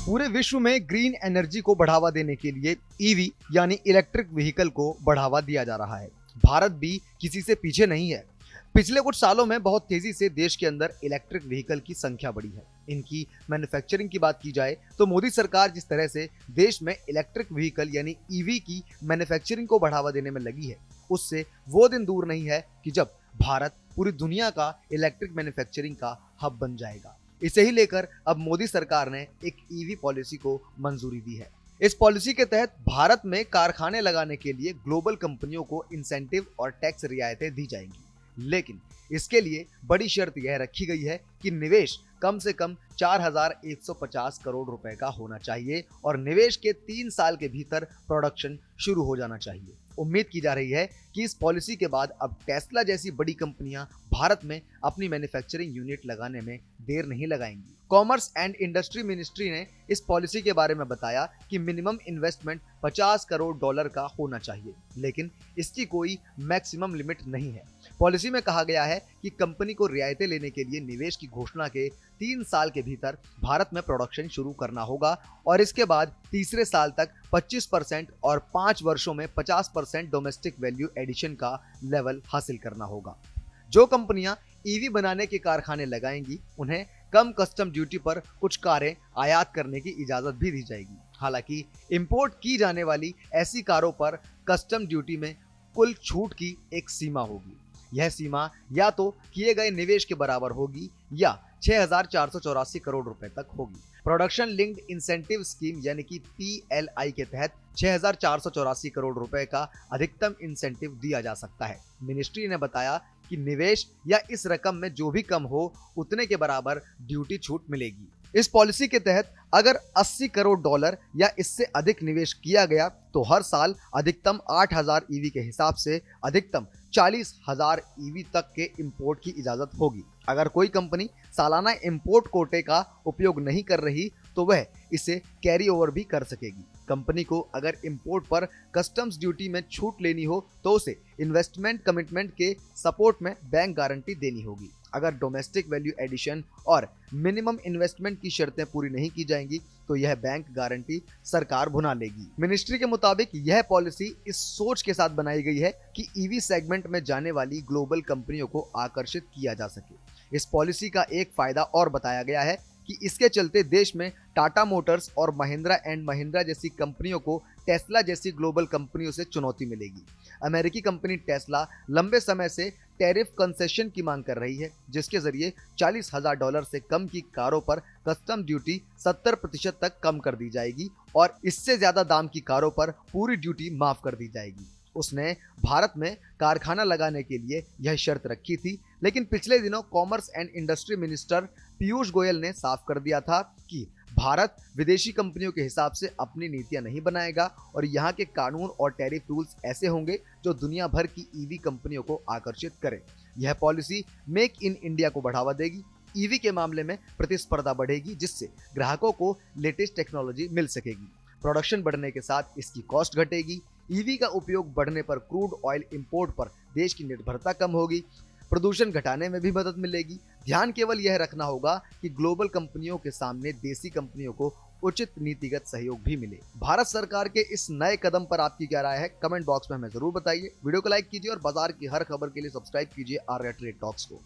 पूरे विश्व में ग्रीन एनर्जी को बढ़ावा देने के लिए ईवी यानी इलेक्ट्रिक व्हीकल को बढ़ावा दिया जा रहा है। भारत भी किसी से पीछे नहीं है। पिछले कुछ सालों में बहुत तेजी से देश के अंदर इलेक्ट्रिक व्हीकल की संख्या बढ़ी है। इनकी मैन्युफैक्चरिंग की बात की जाए तो मोदी सरकार जिस तरह से देश में इलेक्ट्रिक व्हीकल यानी ईवी की मैन्युफैक्चरिंग को बढ़ावा देने में लगी है, उससे वो दिन दूर नहीं है कि जब भारत पूरी दुनिया का इलेक्ट्रिक मैन्युफैक्चरिंग का हब बन जाएगा। इसे ही लेकर अब मोदी सरकार ने एक ईवी पॉलिसी को मंजूरी दी है। इस पॉलिसी के तहत भारत में कारखाने लगाने के लिए ग्लोबल कंपनियों को इंसेंटिव और टैक्स रियायतें दी जाएंगी, लेकिन इसके लिए बड़ी शर्त यह रखी गई है कि निवेश कम से कम 4,150 करोड़ रुपए का होना चाहिए और निवेश के 3 साल के भीतर प्रोडक्शन शुरू हो जाना चाहिए। उम्मीद की जा रही है कि इस पॉलिसी के बाद अब टेस्ला जैसी बड़ी कंपनियां भारत में अपनी मैन्युफैक्चरिंग यूनिट लगाने में देर नहीं लगाएंगी। कॉमर्स एंड इंडस्ट्री मिनिस्ट्री ने इस पॉलिसी के बारे में बताया कि मिनिमम इन्वेस्टमेंट 50 करोड़ डॉलर का होना चाहिए, लेकिन इसकी कोई मैक्सिमम लिमिट नहीं है। पॉलिसी में कहा गया है कि कंपनी को रियायतें लेने के लिए निवेश की घोषणा के 3 साल के भीतर भारत में प्रोडक्शन शुरू करना होगा और इसके बाद तीसरे साल तक 25% और 5 वर्षों में 50% डोमेस्टिक वैल्यू एडिशन का लेवल हासिल करना होगा। जो कंपनियां ईवी बनाने के कारखाने लगाएंगी, उन्हें कम कस्टम ड्यूटी पर कुछ कारें आयात करने की इजाजत भी दी जाएगी। हालांकि इंपोर्ट की जाने वाली ऐसी कारों पर कस्टम ड्यूटी में कुल छूट की एक सीमा होगी। यह सीमा या तो किए गए निवेश के बराबर होगी या 6,484 करोड़ रुपए तक होगी। प्रोडक्शन लिंक्ड इंसेंटिव स्कीम यानी कि PLI के तहत 6,484 करोड़ रुपए का अधिकतम इंसेंटिव दिया जा सकता है। मिनिस्ट्री ने बताया कि निवेश या इस रकम में जो भी कम हो, उतने के बराबर ड्यूटी छूट मिलेगी। इस पॉलिसी के तहत अगर 80 करोड़ डॉलर या इससे अधिक निवेश किया गया तो हर साल अधिकतम 8,000 ईवी के हिसाब से अधिकतम 40,000 ईवी तक के इंपोर्ट की इजाजत होगी। अगर कोई कंपनी सालाना इंपोर्ट कोटे का उपयोग नहीं कर रही तो वह इसे कैरी ओवर भी कर सकेगी। कंपनी को अगर इंपोर्ट पर कस्टम्स ड्यूटी में छूट लेनी हो तो उसे इन्वेस्टमेंट कमिटमेंट के सपोर्ट में बैंक गारंटी देनी होगी। अगर डोमेस्टिक वैल्यू एडिशन और मिनिमम इन्वेस्टमेंट की शर्तें पूरी नहीं की जाएंगी तो यह बैंक गारंटी सरकार भुना लेगी। मिनिस्ट्री के मुताबिक यह पॉलिसी इस सोच के साथ बनाई गई है कि ईवी सेगमेंट में जाने वाली ग्लोबल कंपनियों को आकर्षित किया जा सके। इस पॉलिसी का एक फायदा और बताया गया है कि इसके चलते देश में टाटा मोटर्स और महिंद्रा एंड महिंद्रा जैसी कंपनियों को टेस्ला जैसी ग्लोबल कंपनियों से चुनौती मिलेगी। अमेरिकी कंपनी टेस्ला लंबे समय से टैरिफ कंसेशन की मांग कर रही है, जिसके जरिए $40,000 से कम की कारों पर कस्टम ड्यूटी 70% तक कम कर दी जाएगी और इससे ज्यादा दाम की कारों पर पूरी ड्यूटी माफ कर दी जाएगी। उसने भारत में कारखाना लगाने के लिए यह शर्त रखी थी, लेकिन पिछले दिनों commerce and industry minister Piyush Goyal ने साफ कर दिया था कि भारत विदेशी कंपनियों के हिसाब से अपनी नीतियां नहीं बनाएगा और यहाँ के कानून और टैरिफ रूल्स ऐसे होंगे जो दुनिया भर की ईवी कंपनियों को आकर्षित करें। यह पॉलिसी मेक इन इंडिया को बढ़ावा देगी। ईवी के मामले में प्रतिस्पर्धा बढ़ेगी, जिससे ग्राहकों को लेटेस्ट टेक्नोलॉजी मिल सकेगी। प्रोडक्शन बढ़ने के साथ इसकी कॉस्ट घटेगी। ईवी का उपयोग बढ़ने पर क्रूड ऑयल इंपोर्ट पर देश की निर्भरता कम होगी। प्रदूषण घटाने में भी मदद मिलेगी। ध्यान केवल यह रखना होगा कि ग्लोबल कंपनियों के सामने देसी कंपनियों को उचित नीतिगत सहयोग भी मिले। भारत सरकार के इस नए कदम पर आपकी क्या राय है? कमेंट बॉक्स में हमें जरूर बताइए। वीडियो को लाइक कीजिए और बाजार की हर खबर के लिए सब्सक्राइब कीजिए आर्या ट्रेड टॉक्स को।